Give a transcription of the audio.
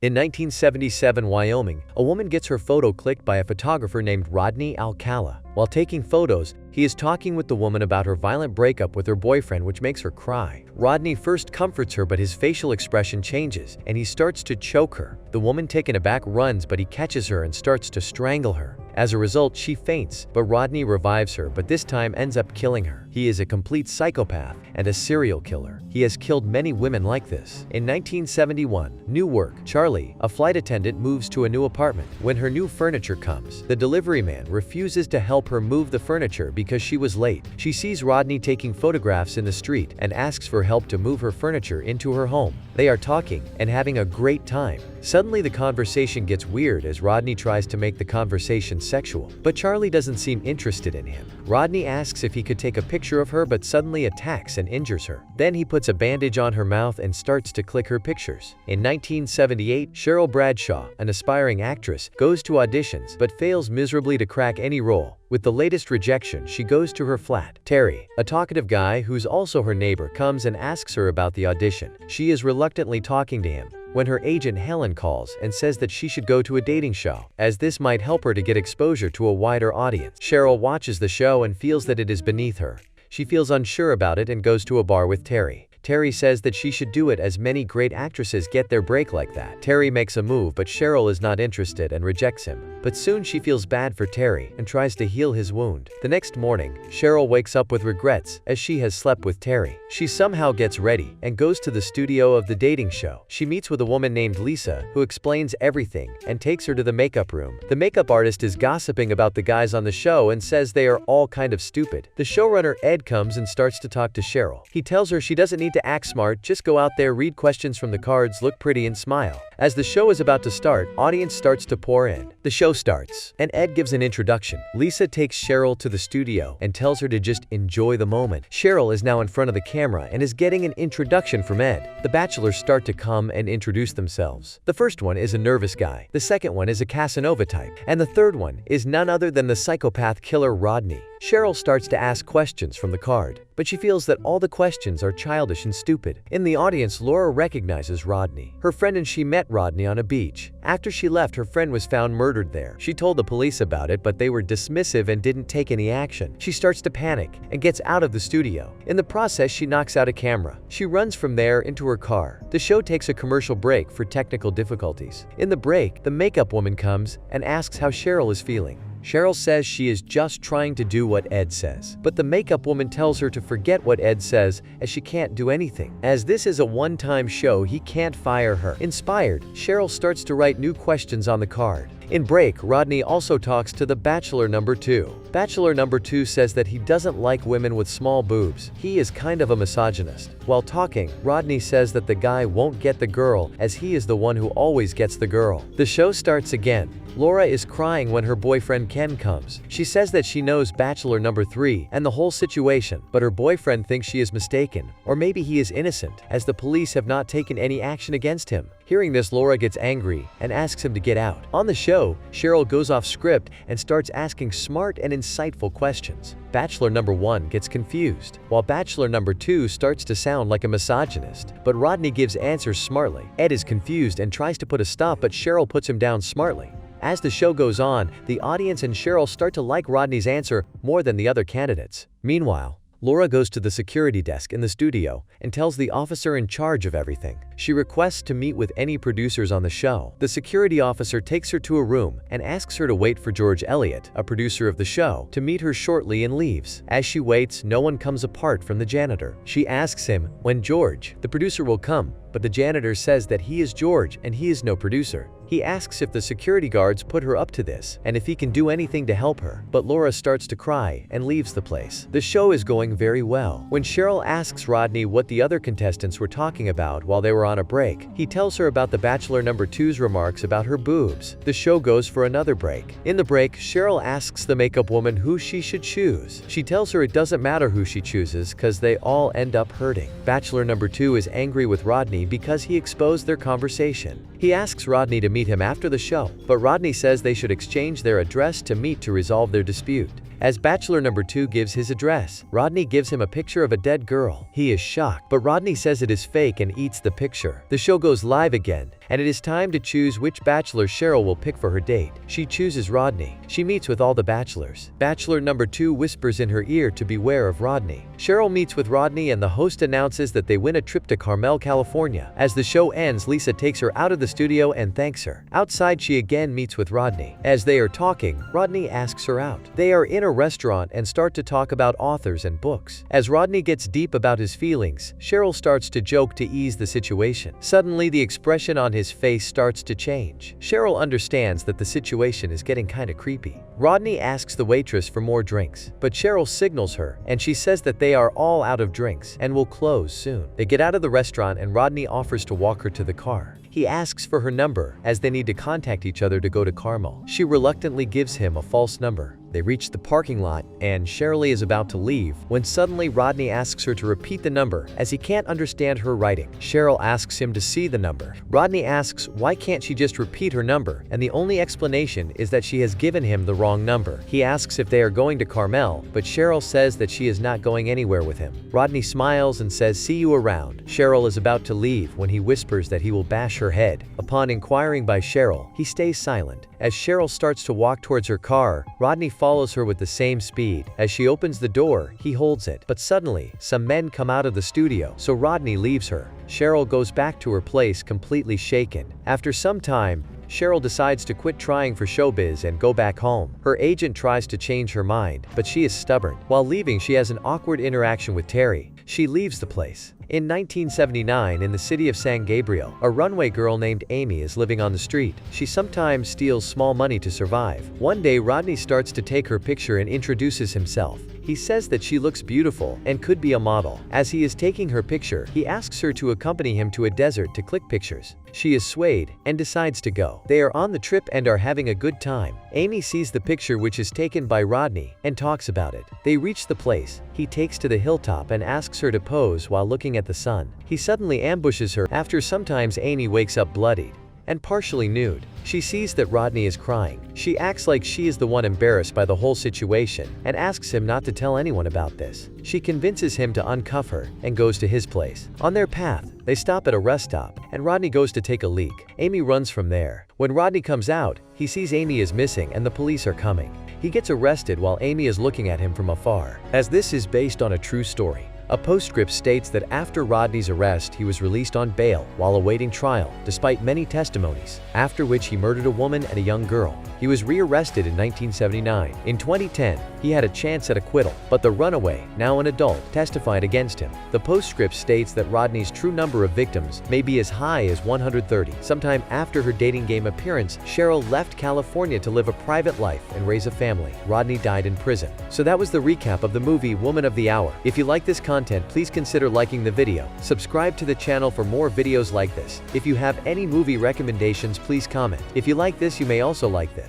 In 1977 Wyoming, a woman gets her photo clicked by a photographer named Rodney Alcala. While taking photos, he is talking with the woman about her violent breakup with her boyfriend, which makes her cry. Rodney first comforts her, but his facial expression changes, and he starts to choke her. The woman, taken aback, runs, but he catches her and starts to strangle her. As a result, she faints, but Rodney revives her, but this time ends up killing her. He is a complete psychopath and a serial killer. He has killed many women like this. In 1971, new work. Charlie, a flight attendant, moves to a new apartment. When her new furniture comes, the delivery man refuses to help her move the furniture because she was late. She sees Rodney taking photographs in the street and asks for help to move her furniture into her home. They are talking and having a great time. Suddenly, the conversation gets weird as Rodney tries to make the conversation sexual, but Charlie doesn't seem interested in him. Rodney asks if he could take a picture of her, but suddenly attacks and injures her. Then he puts a bandage on her mouth and starts to click her pictures. In 1978, Cheryl Bradshaw, an aspiring actress, goes to auditions but fails miserably to crack any role. With the latest rejection, she goes to her flat. Terry, a talkative guy who's also her neighbor, comes and asks her about the audition. She is reluctantly talking to him when her agent Helen calls and says that she should go to a dating show, as this might help her to get exposure to a wider audience. Cheryl watches the show and feels that it is beneath her. She feels unsure about it and goes to a bar with Terry. Terry says that she should do it as many great actresses get their break like that. Terry makes a move, but Cheryl is not interested and rejects him. But soon she feels bad for Terry and tries to heal his wound. The next morning, Cheryl wakes up with regrets as she has slept with Terry. She somehow gets ready and goes to the studio of the dating show. She meets with a woman named Lisa who explains everything and takes her to the makeup room. The makeup artist is gossiping about the guys on the show and says they are all kind of stupid. The showrunner Ed comes and starts to talk to Cheryl. He tells her she doesn't need to act smart, just go out there, read questions from the cards, look pretty, and smile. As the show is about to start, audience starts to pour in. The show starts, and Ed gives an introduction. Lisa takes Cheryl to the studio and tells her to just enjoy the moment. Cheryl is now in front of the camera and is getting an introduction from Ed. The bachelors start to come and introduce themselves. The first one is a nervous guy, the second one is a Casanova type, and the third one is none other than the psychopath killer Rodney. Cheryl starts to ask questions from the card, but she feels that all the questions are childish and stupid. In the audience, Laura recognizes Rodney. Her friend and she met Rodney on a beach. After she left, her friend was found murdered there. She told the police about it, but they were dismissive and didn't take any action. She starts to panic and gets out of the studio. In the process, she knocks out a camera. She runs from there into her car. The show takes a commercial break for technical difficulties. In the break, the makeup woman comes and asks how Cheryl is feeling. Cheryl says she is just trying to do what Ed says, but the makeup woman tells her to forget what Ed says as she can't do anything. As this is a one-time show, he can't fire her. Inspired, Cheryl starts to write new questions on the card. In break, Rodney also talks to the bachelor number 2. Bachelor number 2 says that he doesn't like women with small boobs. He is kind of a misogynist. While talking, Rodney says that the guy won't get the girl as he is the one who always gets the girl. The show starts again. Laura is crying when her boyfriend Ken comes. She says that she knows bachelor number 3 and the whole situation, but her boyfriend thinks she is mistaken, or maybe he is innocent, as the police have not taken any action against him. Hearing this, Laura gets angry and asks him to get out. On the show, Cheryl goes off script and starts asking smart and insightful questions. Bachelor number 1 gets confused, while bachelor number 2 starts to sound like a misogynist, but Rodney gives answers smartly. Ed is confused and tries to put a stop, but Cheryl puts him down smartly. As the show goes on, the audience and Cheryl start to like Rodney's answer more than the other candidates. Meanwhile, Laura goes to the security desk in the studio and tells the officer in charge of everything. She requests to meet with any producers on the show. The security officer takes her to a room and asks her to wait for George Elliott, a producer of the show, to meet her shortly, and leaves. As she waits, no one comes apart from the janitor. She asks him when George, the producer, will come, but the janitor says that he is George and he is no producer. He asks if the security guards put her up to this and if he can do anything to help her, but Laura starts to cry and leaves the place. The show is going very well. When Cheryl asks Rodney what the other contestants were talking about while they were on a break, he tells her about the bachelor number 2's remarks about her boobs. The show goes for another break. In the break, Cheryl asks the makeup woman who she should choose. She tells her it doesn't matter who she chooses because they all end up hurting. Bachelor number 2 is angry with Rodney because he exposed their conversation. He asks Rodney to meet him after the show, but Rodney says they should exchange their address to meet to resolve their dispute. As bachelor number 2 gives his address, Rodney gives him a picture of a dead girl. He is shocked, but Rodney says it is fake and eats the picture. The show goes live again, and it is time to choose which bachelor Cheryl will pick for her date. She chooses Rodney. She meets with all the bachelors. Bachelor number 2 whispers in her ear to beware of Rodney. Cheryl meets with Rodney and the host announces that they win a trip to Carmel, California. As the show ends, Lisa takes her out of the studio and thanks her. Outside, she again meets with Rodney. As they are talking, Rodney asks her out. They are in a restaurant and start to talk about authors and books. As Rodney gets deep about his feelings, Cheryl starts to joke to ease the situation. Suddenly, the expression on his face starts to change. Cheryl understands that the situation is getting kinda creepy. Rodney asks the waitress for more drinks, but Cheryl signals her, and she says that they are all out of drinks and will close soon. They get out of the restaurant and Rodney offers to walk her to the car. He asks for her number, as they need to contact each other to go to Carmel. She reluctantly gives him a false number. They reach the parking lot, and Cheryl is about to leave, when suddenly Rodney asks her to repeat the number, as he can't understand her writing. Cheryl asks him to see the number. Rodney asks why can't she just repeat her number, and the only explanation is that she has given him the wrong number. He asks if they are going to Carmel, but Cheryl says that she is not going anywhere with him. Rodney smiles and says, "See you around." Cheryl is about to leave when he whispers that he will bash her head. Upon inquiring by Cheryl, he stays silent. As Cheryl starts to walk towards her car, Rodney follows her with the same speed. As she opens the door, he holds it. But suddenly, some men come out of the studio, so Rodney leaves her. Cheryl goes back to her place completely shaken. After some time, Cheryl decides to quit trying for showbiz and go back home. Her agent tries to change her mind, but she is stubborn. While leaving, she has an awkward interaction with Terry. She leaves the place. In 1979, in the city of San Gabriel, a runway girl named Amy is living on the street. She sometimes steals small money to survive. One day, Rodney starts to take her picture and introduces himself. He says that she looks beautiful and could be a model. As he is taking her picture, he asks her to accompany him to a desert to click pictures. She is swayed and decides to go. They are on the trip and are having a good time. Amy sees the picture which is taken by Rodney and talks about it. They reach the place. He takes to the hilltop and asks her to pose while looking at the sun. He suddenly ambushes her. After sometimes, Amy wakes up bloodied and partially nude. She sees that Rodney is crying. She acts like she is the one embarrassed by the whole situation and asks him not to tell anyone about this. She convinces him to uncuff her and goes to his place. On their path, they stop at a rest stop and Rodney goes to take a leak. Amy runs from there. When Rodney comes out, he sees Amy is missing and the police are coming. He gets arrested while Amy is looking at him from afar. As this is based on a true story, a postscript states that after Rodney's arrest, he was released on bail while awaiting trial, despite many testimonies, after which he murdered a woman and a young girl. He was rearrested in 1979. In 2010, he had a chance at acquittal, but the runaway, now an adult, testified against him. The postscript states that Rodney's true number of victims may be as high as 130. Sometime after her dating game appearance, Cheryl left California to live a private life and raise a family. Rodney died in prison. So that was the recap of the movie Woman of the Hour. If you like this content, please consider liking the video. Subscribe to the channel for more videos like this. If you have any movie recommendations, please comment. If you like this, you may also like this.